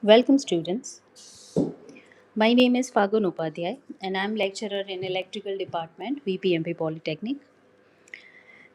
Welcome, students. My name is Fagun Upadhyay, and I'm lecturer in Electrical Department, VPMP Polytechnic.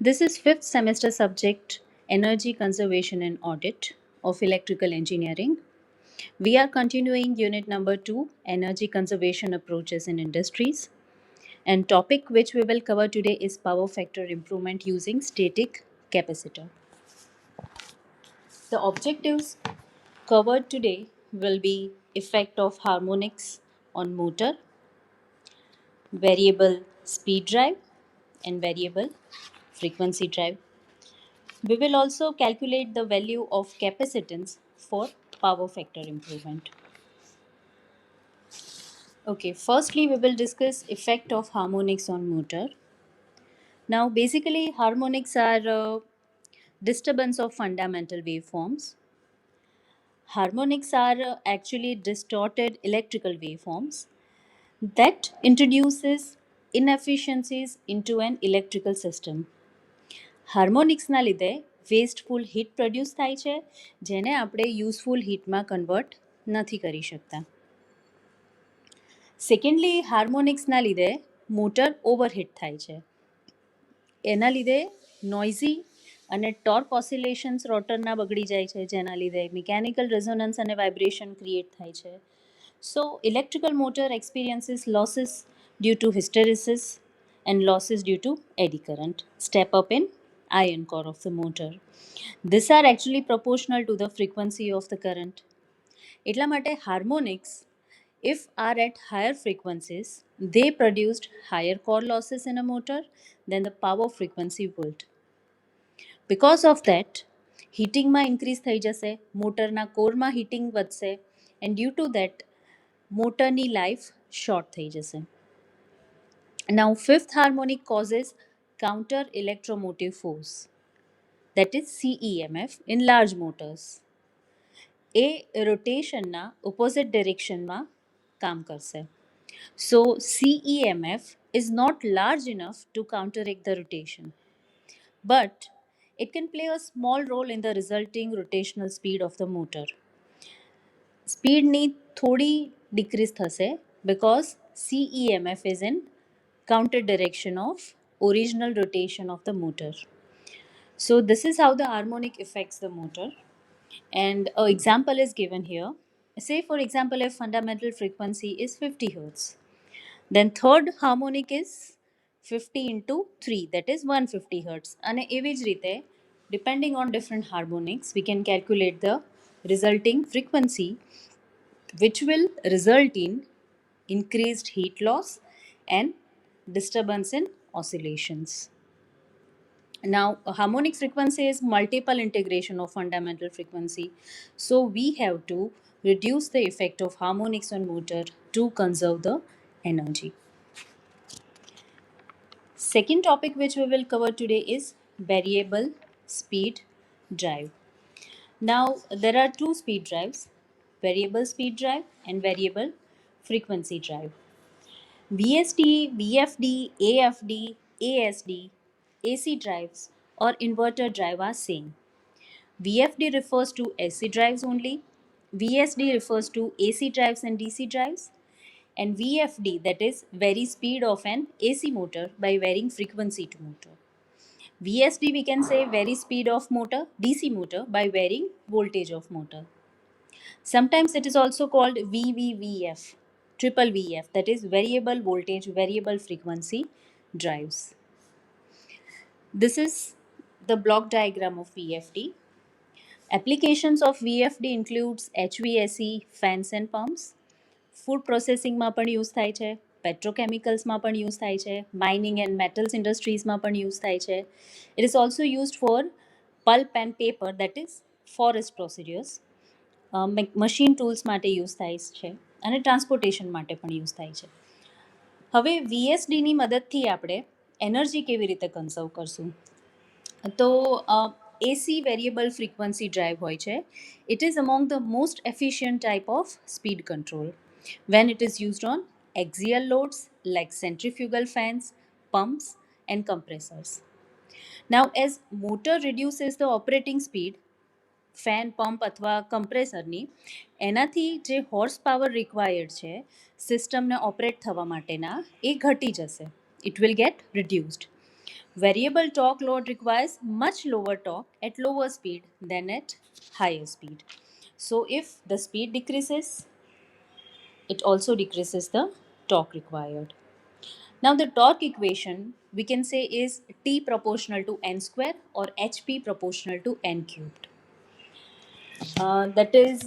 This is fifth semester subject Energy Conservation and Audit of Electrical Engineering. We are continuing unit number 2, Energy Conservation Approaches in Industries. And topic which we will cover today is power factor improvement using static capacitor. The objectives covered today will be effect of harmonics on motor, variable speed drive and variable frequency drive. We will also calculate the value of capacitance for power factor improvement. Okay, firstly we will discuss effect of harmonics on motor. Now basically harmonics are disturbance of fundamental waveforms. Harmonics are actually distorted electrical waveforms that introduces inefficiencies into an electrical system. હાર્મોનિક્સના લીધે વેસ્ટફુલ heat produce થાય છે જેને આપણે useful હીટમાં convert નથી કરી શકતા. Secondly હાર્મોનિક્સના લીધે motor overheat થાય છે. એના લીધે નોઇઝી અને ટોર્ક ઓસિલેશન્સ રોટરના બગડી જાય છે જેના લીધે મિકેનિકલ રેઝોનન્સ અને વાઇબ્રેશન ક્રિએટ થાય છે. So electrical motor experiences losses due to hysteresis and losses due to eddy current step up in iron core of the motor. These are actually proportional to the frequency of the current. એટલા માટે harmonics, if are at higher frequencies, they produced higher core losses in a motor than the power frequency would. Because of that, હીટિંગમાં increase થઈ જશે, મોટરના કોરમાં heating વધશે and due to that મોટરની life short થઈ જશે. Now fifth harmonic causes counter electromotive force, that is CEMF in large motors. એ રોટેશનના ઓપોઝિટ ડિરેક્શનમાં કામ કરશે. So CEMF is not large enough to counteract the rotation, but it can play a small role in the resulting rotational speed of the motor. સ્પીડની થોડી decrease થશે because CEMF is in counter direction of original rotation of the motor. So this is how the harmonic affects the motor. And an example is given here. Say for example if fundamental frequency is 50 Hz, then third harmonic is 50 into 3, that is 150 Hz. And એવી જ રીતે depending on different harmonics we can calculate the resulting frequency, which will result in increased heat loss and disturbance in oscillations. Now, harmonic frequency is multiple integration of fundamental frequency. So we have to reduce the effect of harmonics on motor to conserve the energy. Second topic which we will cover today is variable speed drive. Now, there are two speed drives, variable speed drive and variable frequency drive. VSD, VFD, AFD, ASD, AC drives or inverter drive are same. VFD refers to AC drives only, VSD refers to AC drives and DC drives, and VFD, that is vary speed of an AC motor by varying frequency to motor. VSD we can say vary speed of motor, DC motor by varying voltage of motor. Sometimes it is also called VVVF, triple VF, that is variable voltage, variable frequency drives. This is the block diagram of VFD. Applications of VFD includes HVAC, fans and pumps. Food પ્રોસેસિંગમાં પણ use થાય છે, પેટ્રોકેમિકલ્સમાં પણ use થાય છે, mining and metals ઇન્ડસ્ટ્રીઝમાં પણ use થાય છે. It is also used for pulp and paper, that is forest procedures. Machine tools માટે યુઝ થાય છે અને ટ્રાન્સપોર્ટેશન માટે પણ યુઝ થાય છે. હવે VSDની મદદથી આપણે એનર્જી કેવી રીતે કન્ઝર્વ કરશું? તો AC variable frequency drive હોય છે. It is among the most efficient type of speed control when it is used on axial loads like centrifugal fans, pumps and compressors. Now as motor reduces the operating speed, fan pump અથવા કમ્પ્રેસરની, એનાથી જે horse power required છે સિસ્ટમને operate થવા માટેના, એ ઘટી જશે. It will get reduced. Variable torque load requires much lower torque at lower speed than at higher speed. So if the speed decreases, it also decreases the torque required. Now the torque equation we can say is T proportional to n square or HP proportional to n cubed. That is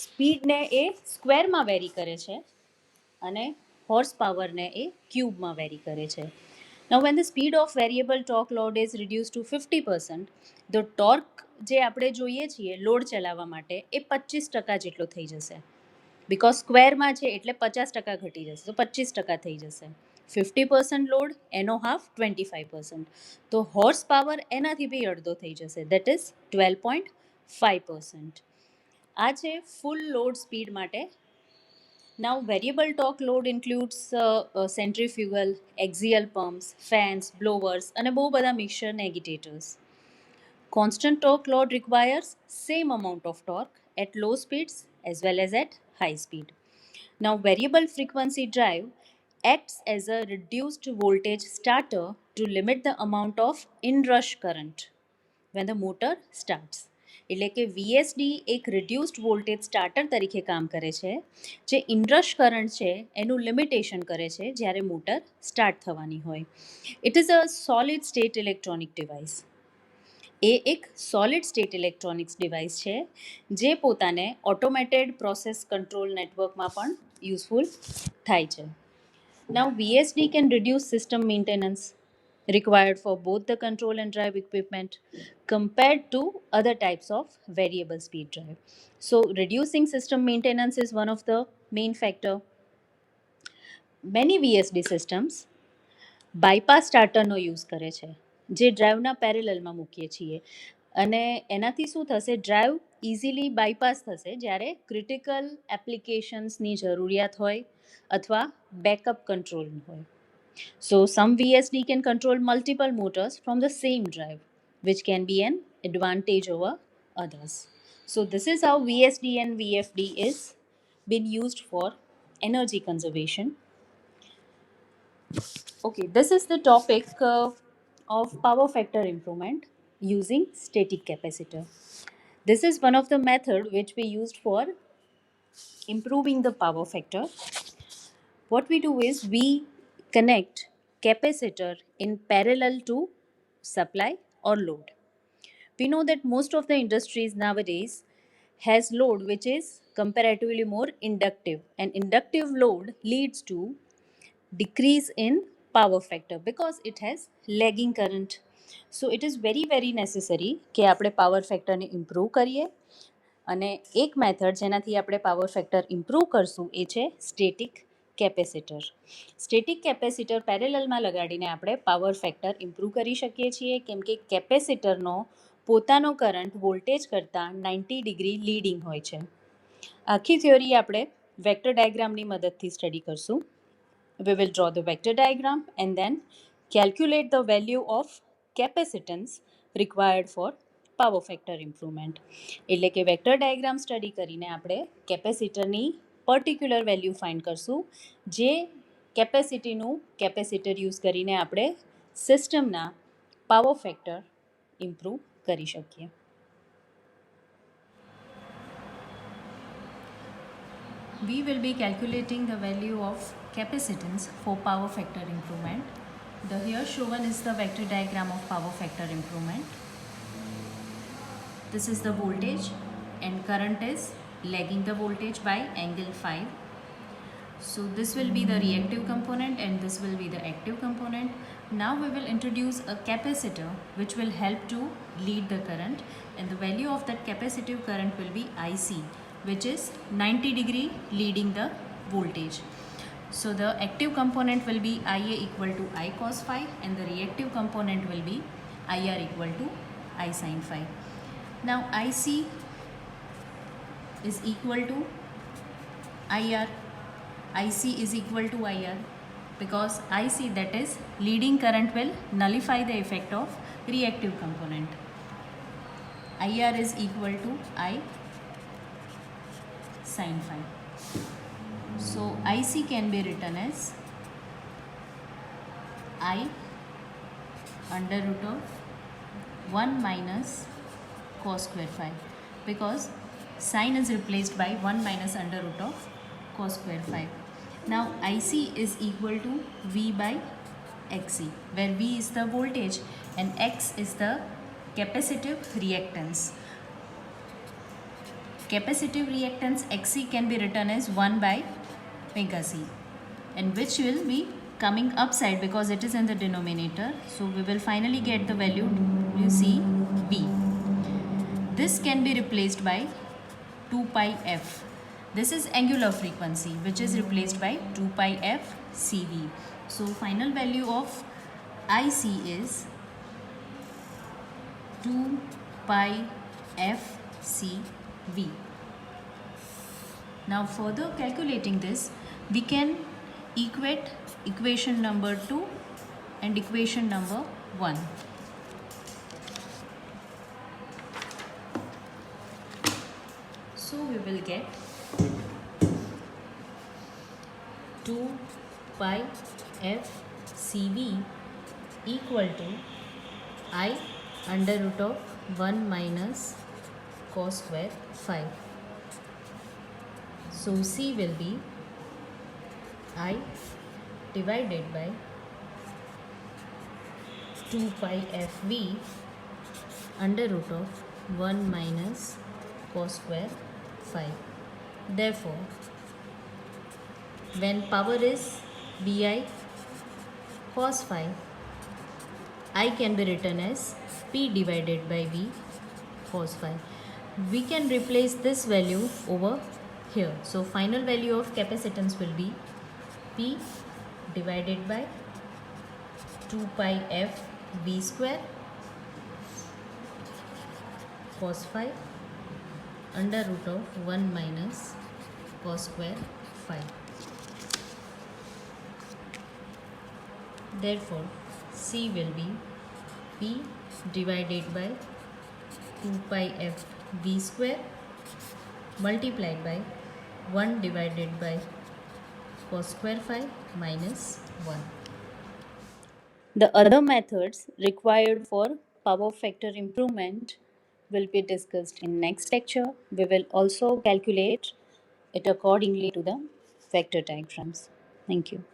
સ્પીડને એ સ્ક્વેરમાં vary કરે છે અને horse પાવરને એ ક્યુબમાં very કરે છે. Now when the speed of variable torque load is reduced to 50%, the torque જે આપણે જોઈએ છીએ લોડ ચલાવવા માટે એ 25% જેટલો થઈ જશે. બિકોઝ સ્ક્વેરમાં છે એટલે 50% ઘટી જશે, તો 25% થઈ જશે. 50% લોડ એનો હાફ 25%, તો હોર્સ પાવર એનાથી બી અડધો થઈ જશે, દેટ ઇઝ 12.5%. આ છે ફૂલ લોડ સ્પીડ માટે. Now variable torque load includes centrifugal, axial pumps, fans, blowers અને બહુ બધા mixture and agitators. Constant torque load requires same amount of torque at low speeds as well as at high speed. Now variable frequency drive acts as a reduced voltage starter to limit the amount of inrush current when the motor starts. એટલે કે VSD એક reduced voltage starter તરીકે કામ કરે છે, જે inrush current છે એનું લિમિટેશન કરે છે જ્યારે મોટર સ્ટાર્ટ થવાની હોય. It is a solid state electronic device. એ એક સોલિડ સ્ટેટ ઇલેક્ટ્રોનિક્સ ડિવાઇસ છે જે પોતાને ઓટોમેટેડ પ્રોસેસ કંટ્રોલ નેટવર્કમાં પણ યુઝફુલ થાય છે. Now VSD can reduce system maintenance required for both the control and drive equipment compared to other types of variable speed drive. So reducing system maintenance is one of the main factor. Many VSD systems bypass સ્ટાર્ટરનો use કરે છે, જે ડ્રાઈવના પેરેલલમાં મૂકીએ છીએ, અને એનાથી શું થશે, ડ્રાઈવ ઇઝીલી બાયપાસ થશે જ્યારે ક્રિટિકલ એપ્લિકેશન્સની જરૂરિયાત હોય અથવા બેકઅપ કંટ્રોલ હોય. So some VSD can control multiple motors from the same drive, which can be an advantage over others. So this is how VSD and VFD is been used for energy conservation. Okay, this is the topic of power factor improvement using static capacitor. This is one of the method which we used for improving the power factor. What we do is we connect capacitor in parallel to supply or load. We know that most of the industries nowadays has load which is comparatively more inductive, and inductive load leads to decrease in power factor because it has lagging current. So it is very very necessary કે આપણે power ફેક્ટરને improve કરીએ, અને એક method જેનાથી આપણે power factor improve કરશું એ છે સ્ટેટિક કેપેસિટર. સ્ટેટિક કેપેસિટર પેરેલલમાં લગાડીને આપણે પાવર ફેક્ટર ઇમ્પ્રૂવ કરી શકીએ છીએ, કેમ કે કેપેસિટરનો પોતાનો કરંટ વોલ્ટેજ કરતાં 90 ડિગ્રી લીડિંગ હોય છે. આખી થિયોરી આપણે વેક્ટર ડાયાગ્રામની મદદથી સ્ટડી કરશું. We will draw the vector diagram and then calculate the value of capacitance required for power factor improvement. એટલે કે વેક્ટર ડાયાગ્રામ સ્ટડી કરીને આપણે કેપેસિટરની પર્ટિક્યુલર વેલ્યુ ફાઇન્ડ કરશું, જે કેપેસિટીનું કેપેસિટર યુઝ કરીને આપણે સિસ્ટમના પાવર ફેક્ટર ઇમ્પ્રૂવ કરી શકીએ. We will be calculating the value of capacitance for power factor improvement. The here shown is the vector diagram of power factor improvement. This is the voltage and current is lagging the voltage by angle 5. So this will be the reactive component and this will be the active component. Now we will introduce a capacitor which will help to lead the current, and the value of that capacitive current will be IC, which is 90 degree leading the voltage. So the active component will be IA equal to I cos phi and the reactive component will be IR equal to I sin phi. Now IC is equal to IR. IC is equal to IR because IC, that is leading current, will nullify the effect of reactive component. IR is equal to I sin phi. So IC can be written as I under root of 1 minus cos square phi, because sine is replaced by 1 minus under root of cos square phi. Now IC is equal to V by XC, where V is the voltage and X is the capacitive reactance. Capacitive reactance XC can be written as 1 by omega C, and which will be coming upside because it is in the denominator. So we will finally get the value you see V. This can be replaced by 2 pi f. This is angular frequency, which is replaced by 2 pi f CV. So final value of IC is 2 pi f CV. Now further calculating this, we can equate equation number 2 and equation number 1. So we will get 2 pi f CV equal to I under root of 1 minus cos square phi. So C will be I divided by 2 pi fv under root of 1 minus cos square phi. Therefore, when power is vi cos phi, I can be written as P divided by V cos phi. We can replace this value over here. So final value of capacitance will be P divided by 2 pi f V square cos phi under root of 1 minus cos square phi. Therefore, C will be P divided by 2 pi f V square multiplied by 1 divided by cos square phi minus 1. The other methods required for power factor improvement will be discussed in next lecture. We will also calculate it accordingly to the vector diagrams. Thank you.